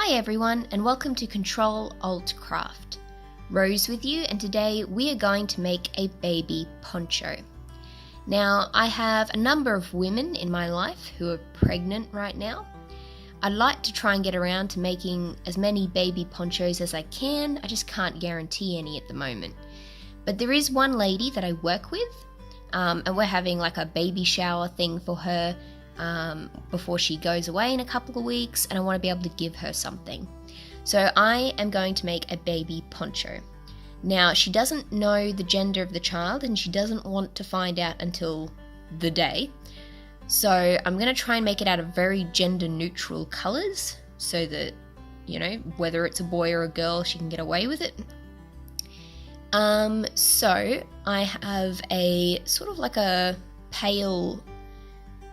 Hi everyone, and welcome to Ctrl Alt Craft. Rose with you, and today we are going to make a baby poncho. Now, I have a number of women in my life who are pregnant right now. I'd like to try and get around to making as many baby ponchos as I can. I just can't guarantee any at the moment. But there is one lady that I work with, and we're having like a baby shower thing for her before she goes away in a couple of weeks, and I want to be able to give her something. So I am going to make a baby poncho. Now, she doesn't know the gender of the child, and she doesn't want to find out until the day. So I'm going to try and make it out of very gender neutral colors so that, you know, whether it's a boy or a girl, she can get away with it. So I have a sort of like a pale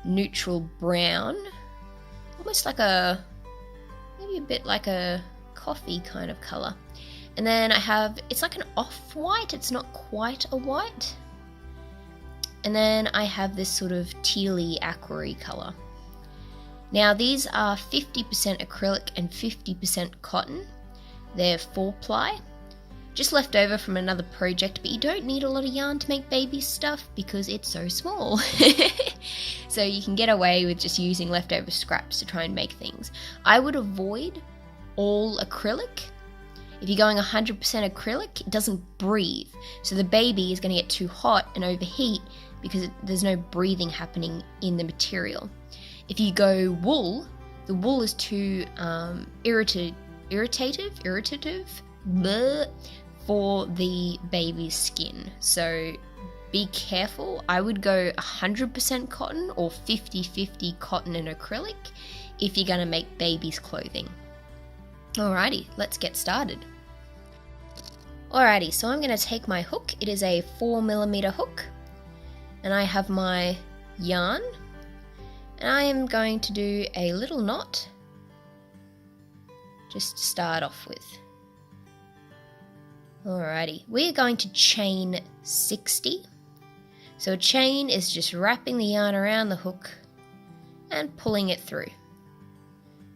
neutral brown, almost like maybe a bit like a coffee kind of color. And then I have, it's like an off-white, it's not quite a white. And then I have this sort of tealy aqua-y color. Now these are 50% acrylic and 50% cotton. They're 4-ply. Just left over from another project, but you don't need a lot of yarn to make baby stuff because it's so small. So you can get away with just using leftover scraps to try and make things. I would avoid all acrylic. If you're going 100% acrylic, it doesn't breathe. So the baby is going to get too hot and overheat because there's no breathing happening in the material. If you go wool, the wool is too irritative for the baby's skin. So be careful. I would go 100% cotton or 50-50 cotton and acrylic if you're going to make baby's clothing. Alrighty, let's get started. Alrighty, so I'm going to take my hook. It is a 4mm hook, and I have my yarn, and I am going to do a little knot just to start off with. Alrighty, we're going to chain 60. So a chain is just wrapping the yarn around the hook and pulling it through.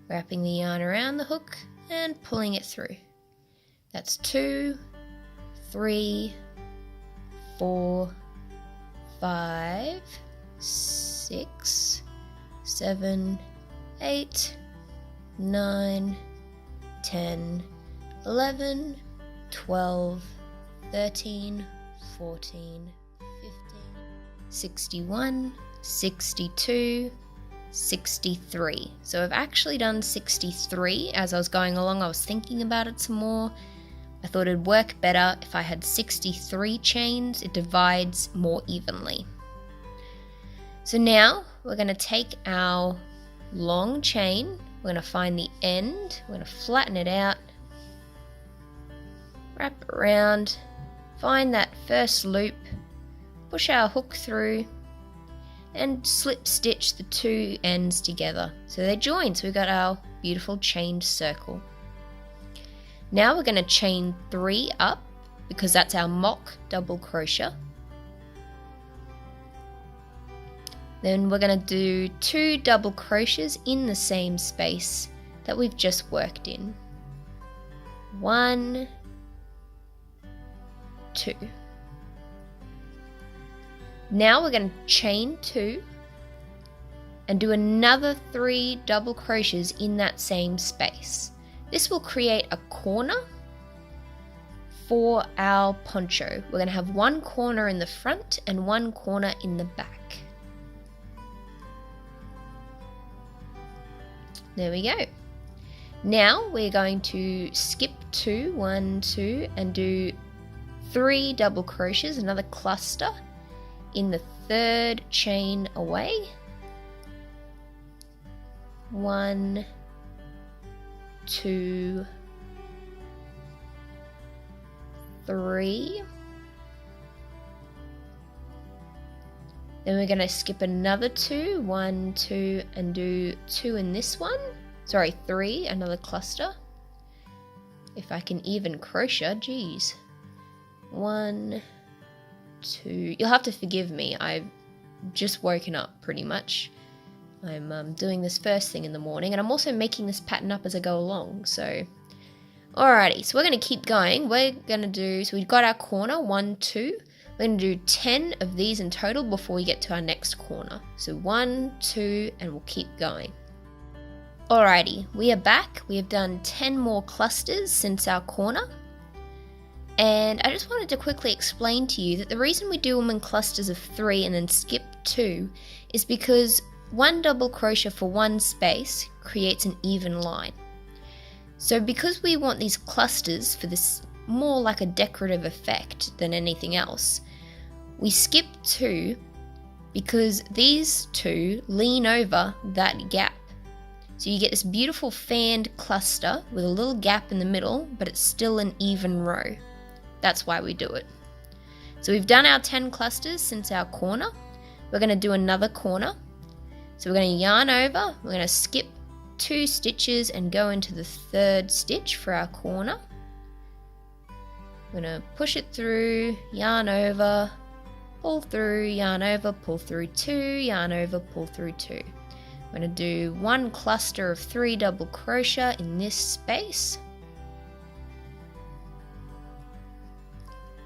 Wrapping the yarn around the hook and pulling it through. That's 2, 3, 4, 5, 6, 7, 8, 9, 10, 11, 12, 13, 14, 15, 61, 62, 63. So I've actually done 63 as I was going along. I was thinking about it some more. I thought it'd work better if I had 63 chains. It divides more evenly. So now we're going to take our long chain. We're going to find the end. We're going to flatten it out. Wrap it around. Find that first loop. Push our hook through. And slip stitch the two ends together so they join. So we've got our beautiful chained circle. Now we're going to chain 3 up because that's our mock double crochet. Then we're going to do 2 double crochets in the same space that we've just worked in. 1, 2. Now we're going to chain 2 and do another 3 double crochets in that same space. This will create a corner for our poncho. We're going to have 1 corner in the front and 1 corner in the back. There we go. Now we're going to skip 2, 1, 2, and do 3 double crochets, another cluster in the 3rd chain away. 1, 2, 3. Then we're going to skip another 2, 1, 2, and do 2 in this one. Sorry, 3, another cluster. If I can even crochet, geez. 1, 2. You'll have to forgive me. I've just woken up pretty much. I'm doing this first thing in the morning, and I'm also making this pattern up as I go along, so... Alrighty, so we're going to keep going. We're going to do, so we've got our corner, 1, 2. We're going to do 10 of these in total before we get to our next corner. So 1, 2, and we'll keep going. Alrighty, we are back. We have done 10 more clusters since our corner. And I just wanted to quickly explain to you that the reason we do them in clusters of 3 and then skip 2 is because one double crochet for one space creates an even line. So because we want these clusters for this more like a decorative effect than anything else, we skip 2 because these 2 lean over that gap. So you get this beautiful fanned cluster with a little gap in the middle, but it's still an even row. That's why we do it. So we've done our 10 clusters since our corner. We're going to do another corner. So we're going to yarn over, we're going to skip 2 stitches and go into the 3rd stitch for our corner. I'm going to push it through, yarn over, pull through, yarn over, pull through 2, yarn over, pull through 2. I'm going to do 1 cluster of 3 double crochet in this space.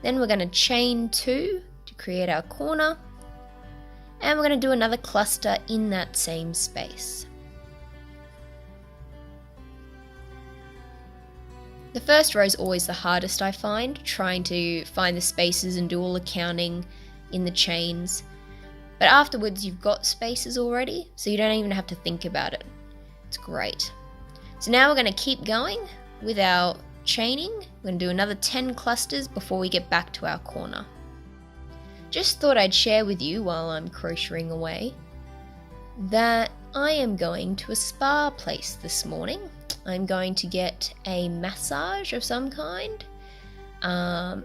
Then we're going to chain 2 to create our corner, and we're going to do another cluster in that same space. The first row is always the hardest, I find, trying to find the spaces and do all the counting in the chains. But afterwards you've got spaces already, so you don't even have to think about it. It's great. So now we're going to keep going with our chaining. We're going to do another 10 clusters before we get back to our corner. Just thought I'd share with you while I'm crocheting away that I am going to a spa place this morning. I'm going to get a massage of some kind.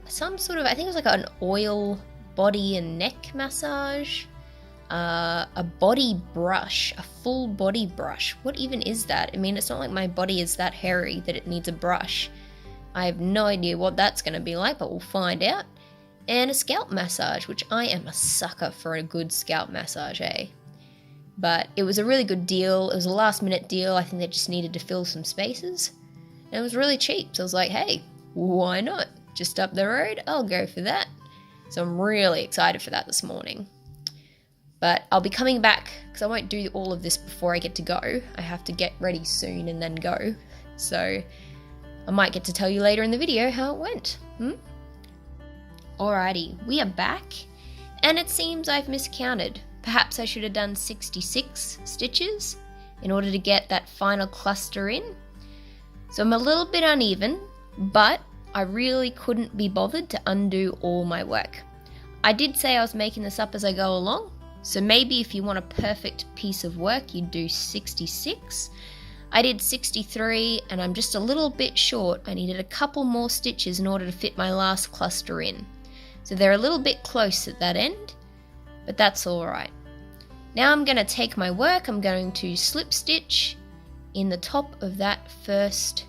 Some sort of, I think it was like an oil body and neck massage. A body brush, a full body brush. What even is that? I mean, it's not like my body is that hairy that it needs a brush. I have no idea what that's going to be like, but we'll find out. And a scalp massage, which I am a sucker for a good scalp massage, eh? But it was a really good deal. It was a last minute deal. I think they just needed to fill some spaces. And it was really cheap. So I was like, hey, why not? Just up the road, I'll go for that. So I'm really excited for that this morning. But I'll be coming back because I won't do all of this before I get to go. I have to get ready soon and then go. So I might get to tell you later in the video how it went. Alrighty, we are back. And it seems I've miscounted. Perhaps I should have done 66 stitches in order to get that final cluster in. So I'm a little bit uneven, but I really couldn't be bothered to undo all my work. I did say I was making this up as I go along, so maybe if you want a perfect piece of work, you'd do 66. I did 63, and I'm just a little bit short. I needed a couple more stitches in order to fit my last cluster in. So they're a little bit close at that end, but that's alright. Now I'm going to take my work, I'm going to slip stitch in the top of that first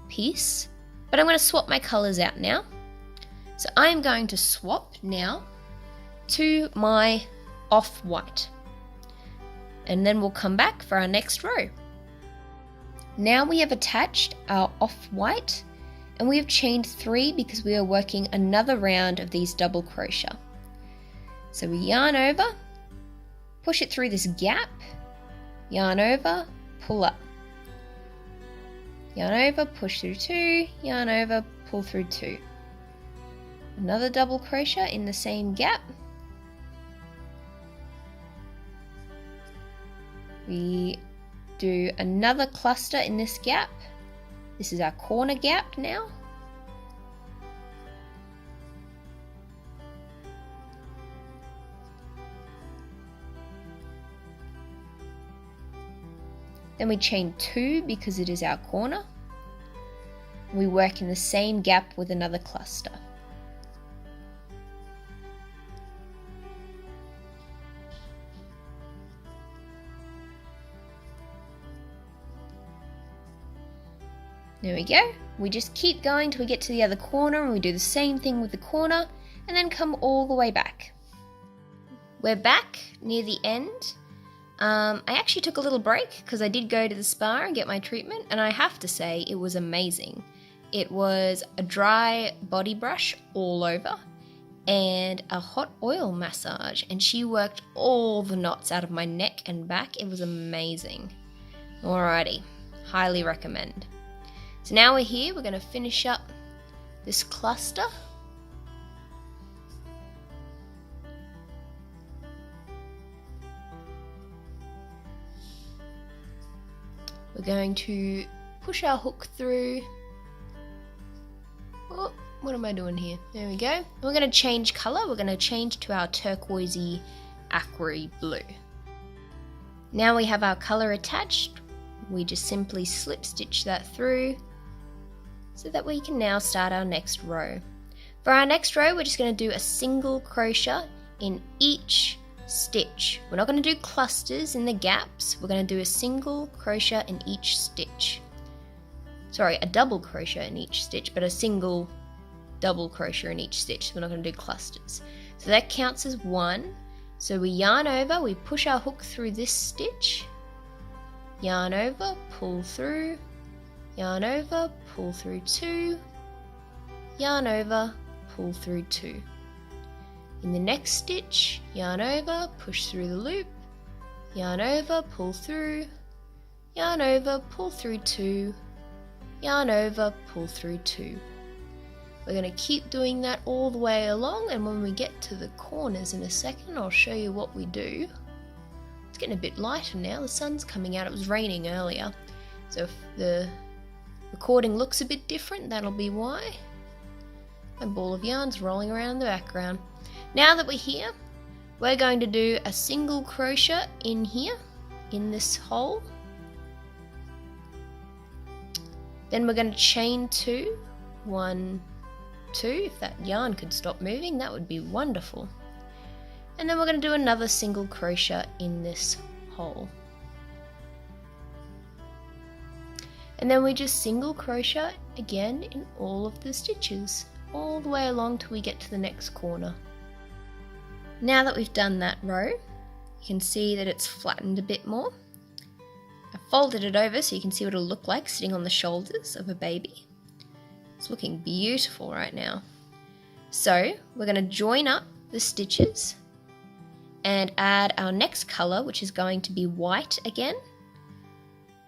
piece, but I'm going to swap my colours out now. So I'm going to swap now to my off-white, and then we'll come back for our next row. Now we have attached our off-white, and we have chained 3 because we are working another round of these double crochet. So we yarn over, push it through this gap, yarn over, pull up. Yarn over, push through 2, yarn over, pull through 2. Another double crochet in the same gap. We do another cluster in this gap. This is our corner gap now. Then we chain 2 because it is our corner. We work in the same gap with another cluster. There we go. We just keep going till we get to the other corner, and we do the same thing with the corner and then come all the way back. We're back near the end. I actually took a little break because I did go to the spa and get my treatment, and I have to say it was amazing. It was a dry body brush all over and a hot oil massage, and she worked all the knots out of my neck and back. It was amazing. Alrighty, highly recommend. So now we're here, we're going to finish up this cluster. We're going to push our hook through. Oh, what am I doing here? There we go. We're going to change colour. We're going to change to our turquoisey aqua blue. Now we have our colour attached. We just simply slip stitch that through so that we can now start our next row. For our next row, we're just going to do a single crochet in each stitch. We're not going to do clusters in the gaps. We're going to do a single crochet in each stitch. Sorry, a double crochet in each stitch, but a single double crochet in each stitch. We're not going to do clusters. So that counts as one. So we yarn over, we push our hook through this stitch, yarn over, pull through, yarn over, pull through two, yarn over, pull through two. In the next stitch, yarn over, push through the loop, yarn over, pull through, yarn over, pull through two, yarn over, pull through two. We're going to keep doing that all the way along, and when we get to the corners in a second, I'll show you what we do. It's getting a bit lighter now, the sun's coming out. It was raining earlier, so if the recording looks a bit different, that'll be why. My ball of yarn's rolling around in the background. Now that we're here, we're going to do a single crochet in here, in this hole. Then we're going to chain two, 1, 2. If that yarn could stop moving, that would be wonderful. And then we're going to do another single crochet in this hole. And then we just single crochet again in all of the stitches, all the way along till we get to the next corner. Now that we've done that row, you can see that it's flattened a bit more. I folded it over so you can see what it'll look like sitting on the shoulders of a baby. It's looking beautiful right now. So we're going to join up the stitches and add our next colour, which is going to be white again.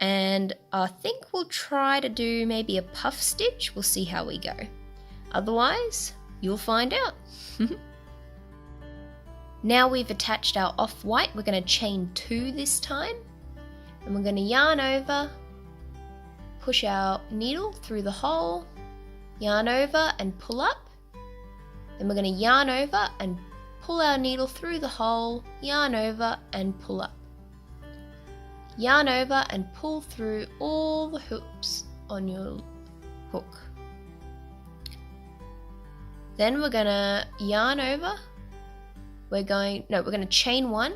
And I think we'll try to do maybe a puff stitch. We'll see how we go. Otherwise, you'll find out. Now we've attached our off-white, we're going to chain 2 this time. And we're going to yarn over, push our needle through the hole, yarn over and pull up. Then we're going to yarn over and pull our needle through the hole, yarn over and pull up. Yarn over and pull through all the hoops on your hook. Then we're going to yarn over. We're going to chain 1.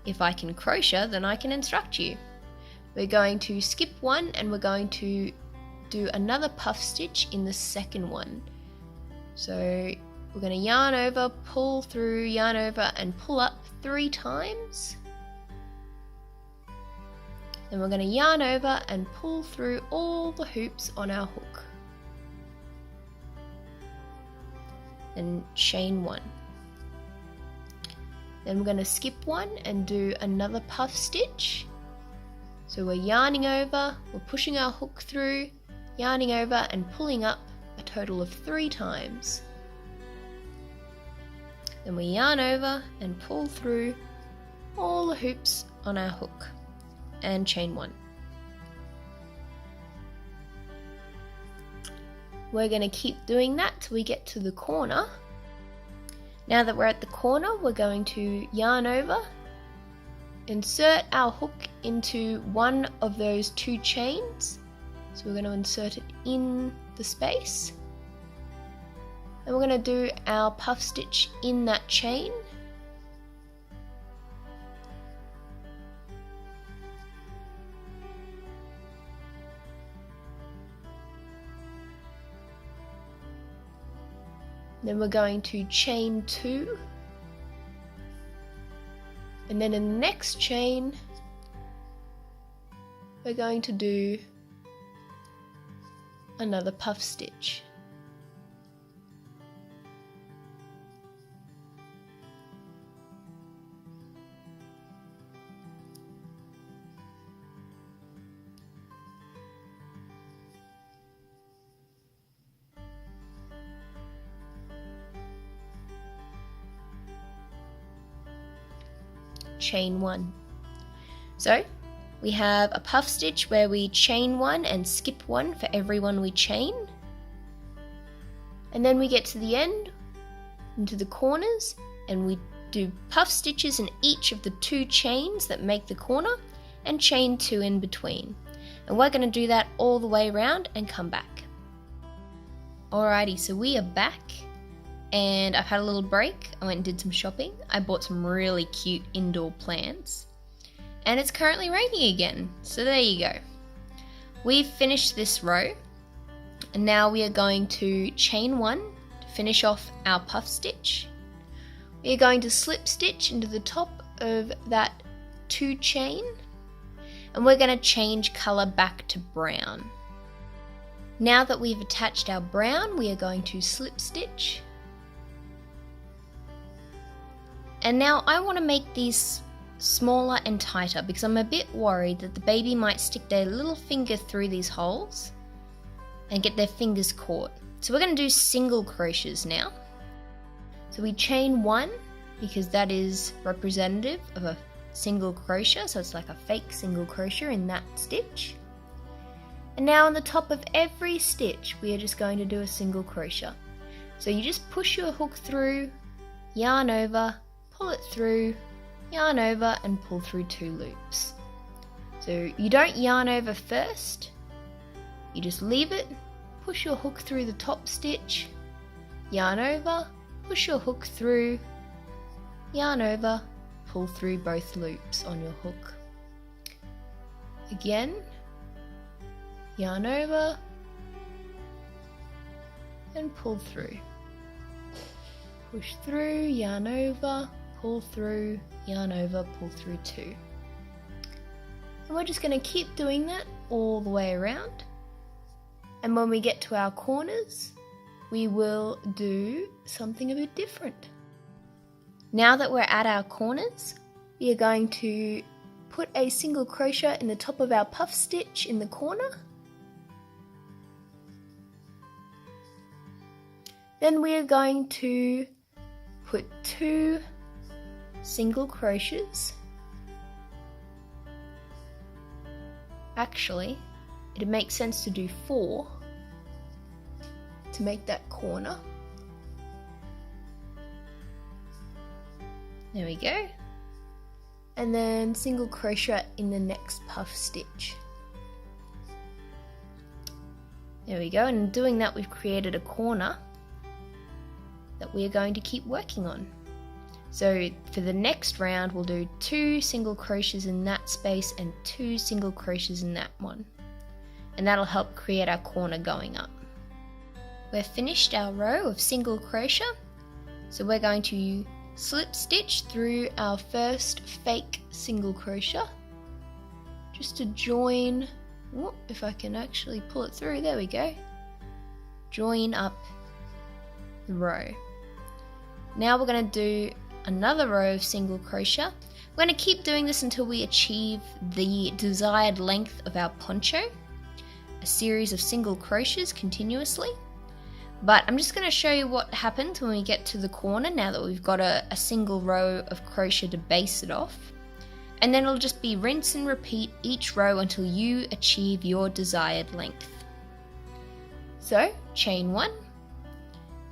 If I can crochet, then I can instruct you. We're going to skip 1 and we're going to do another puff stitch in the second one. So we're going to yarn over, pull through, yarn over and pull up 3 times. Then we're going to yarn over and pull through all the hoops on our hook. And chain 1. Then we're going to skip 1 and do another puff stitch. So we're yarning over, we're pushing our hook through, yarning over and pulling up a total of 3 times. Then we yarn over and pull through all the hoops on our hook and chain 1. We're going to keep doing that till we get to the corner. Now that we're at the corner, we're going to yarn over, insert our hook into one of those 2 chains. So we're going to insert it in the space. And we're going to do our puff stitch in that chain. Then we're going to chain 2 And then in the next chain, we're going to do another puff stitch. Chain 1. So we have a puff stitch where we chain 1 and skip 1 for every one we chain, and then we get to the end into the corners and we do puff stitches in each of the 2 chains that make the corner and chain 2 in between, and we're going to do that all the way around and come back. Alrighty, so we are back. And I've had a little break. I went and did some shopping. I bought some really cute indoor plants. And it's currently raining again. So there you go. We've finished this row. And now we are going to chain 1 to finish off our puff stitch. We are going to slip stitch into the top of that 2 chain. And we're going to change colour back to brown. Now that we've attached our brown, we are going to slip stitch. And now I want to make these smaller and tighter because I'm a bit worried that the baby might stick their little finger through these holes and get their fingers caught. So we're going to do single crochets now. So we chain 1 because that is representative of a single crochet, so it's like a fake single crochet in that stitch. And now on the top of every stitch we are just going to do a single crochet. So you just push your hook through, yarn over, pull it through, yarn over and pull through 2 loops. So you don't yarn over first, you just leave it, push your hook through the top stitch, yarn over, push your hook through, yarn over, pull through both loops on your hook. Again, yarn over and pull through. Push through, yarn over, pull through, yarn over, pull through 2. And we're just going to keep doing that all the way around. And when we get to our corners, we will do something a bit different. Now that we're at our corners, we are going to put a single crochet in the top of our puff stitch in the corner. Then we are going to put 2 single crochets. Actually, it makes sense to do 4 to make that corner. There we go. And then single crochet in the next puff stitch. There we go, and in doing that we've created a corner that we are going to keep working on. So for the next round we'll do 2 single crochets in that space and 2 single crochets in that one, and that'll help create our corner going up. We've finished our row of single crochet, so we're going to slip stitch through our first fake single crochet just to join, if I can actually pull it through, there we go, join up the row. Now we're going to do another row of single crochet. We're going to keep doing this until we achieve the desired length of our poncho, a series of single crochets continuously. But I'm just going to show you what happens when we get to the corner now that we've got a single row of crochet to base it off. And then it'll just be rinse and repeat each row until you achieve your desired length. So chain 1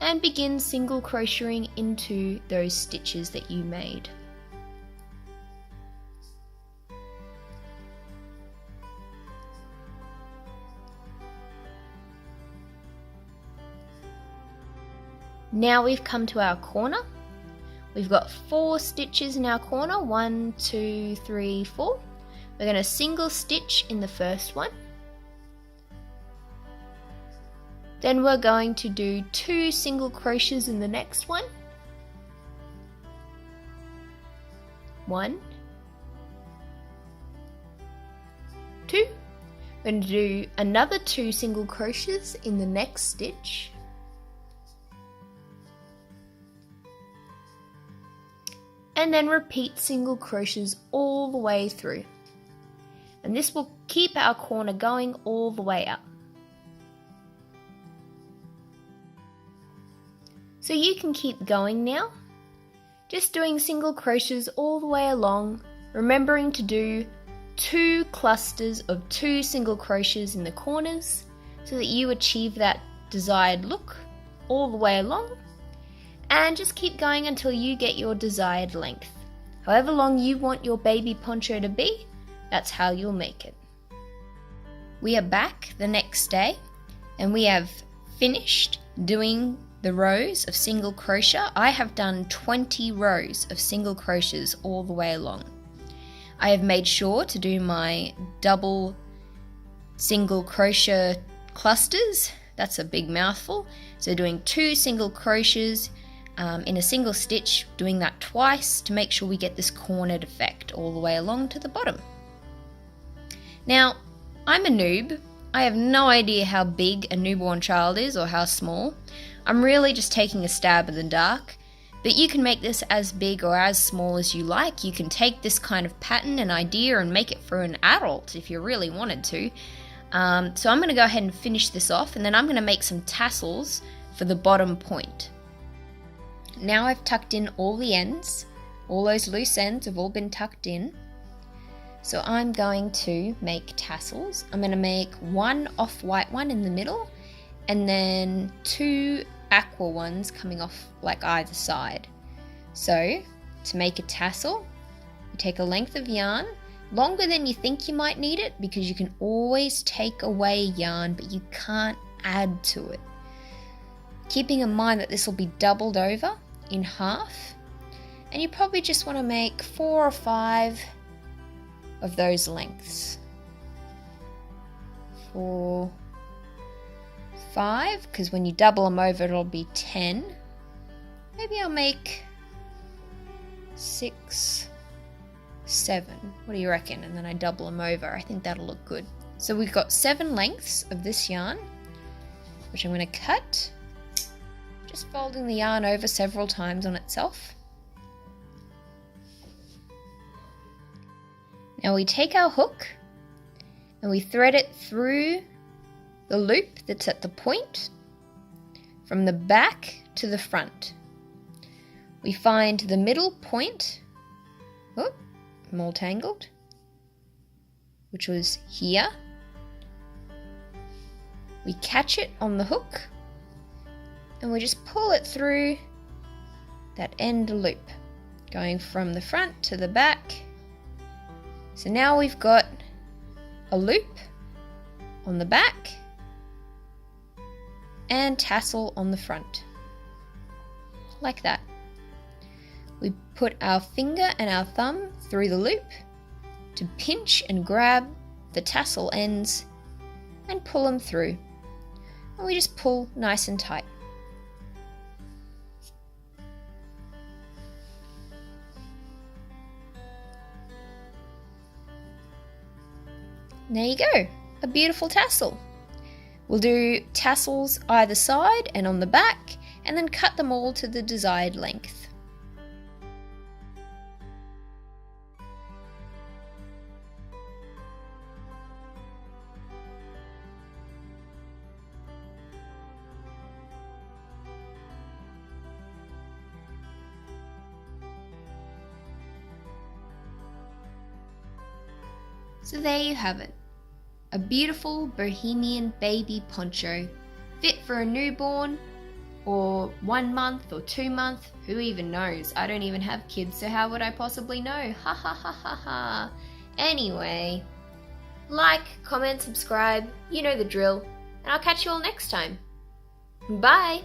and begin single crocheting into those stitches that you made. Now we've come to our corner. We've got 4 stitches in our corner, 1, 2, 3, 4. We're going to single stitch in the first one. Then we're going to do 2 single crochets in the next one. 1, 2. I'm going to do another 2 single crochets in the next stitch. And then repeat single crochets all the way through. And this will keep our corner going all the way up. So you can keep going now, just doing single crochets all the way along, remembering to do 2 clusters of 2 single crochets in the corners so that you achieve that desired look all the way along, and just keep going until you get your desired length. However long you want your baby poncho to be, that's how you'll make it. We are back the next day and we have finished doing the rows of single crochet. I have done 20 rows of single crochets all the way along. I have made sure to do my double single crochet clusters. That's a big mouthful. So doing 2 single crochets in a single stitch, doing that twice to make sure we get this cornered effect all the way along to the bottom. Now, I'm a noob. I have no idea how big a newborn child is or how small. I'm really just taking a stab in the dark, but you can make this as big or as small as you like. You can take this kind of pattern and idea and make it for an adult if you really wanted to. So I'm going to go ahead and finish this off, and then I'm going to make some tassels for the bottom point. Now I've tucked in all the ends. All those loose ends have all been tucked in. So I'm going to make tassels. I'm going to make 1 off-white one in the middle, and then 2 aqua ones coming off like either side. So to make a tassel, you take a length of yarn, longer than you think you might need it, because you can always take away yarn, but you can't add to it. Keeping in mind that this will be doubled over in half, and you probably just want to make 4 or 5 of those lengths. 4, 5, because when you double them over it'll be 10. Maybe I'll make 6, 7. What do you reckon? And then I double them over. I think that'll look good. So we've got 7 lengths of this yarn, which I'm going to cut, just folding the yarn over several times on itself. Now we take our hook and we thread it through the loop that's at the point, from the back to the front. We find the middle point, oh, I'm all tangled, which was here. We catch it on the hook and we just pull it through that end loop, going from the front to the back. So now we've got a loop on the back and tassel on the front, like that. We put our finger and our thumb through the loop to pinch and grab the tassel ends and pull them through. And we just pull nice and tight. There you go, a beautiful tassel. We'll do tassels either side and on the back, and then cut them all to the desired length. So there you have it. A beautiful bohemian baby poncho, fit for a newborn, or 1 month or 2 months, who even knows? I don't even have kids, so how would I possibly know? Ha ha ha ha ha. Anyway, like, comment, subscribe, you know the drill, and I'll catch you all next time. Bye!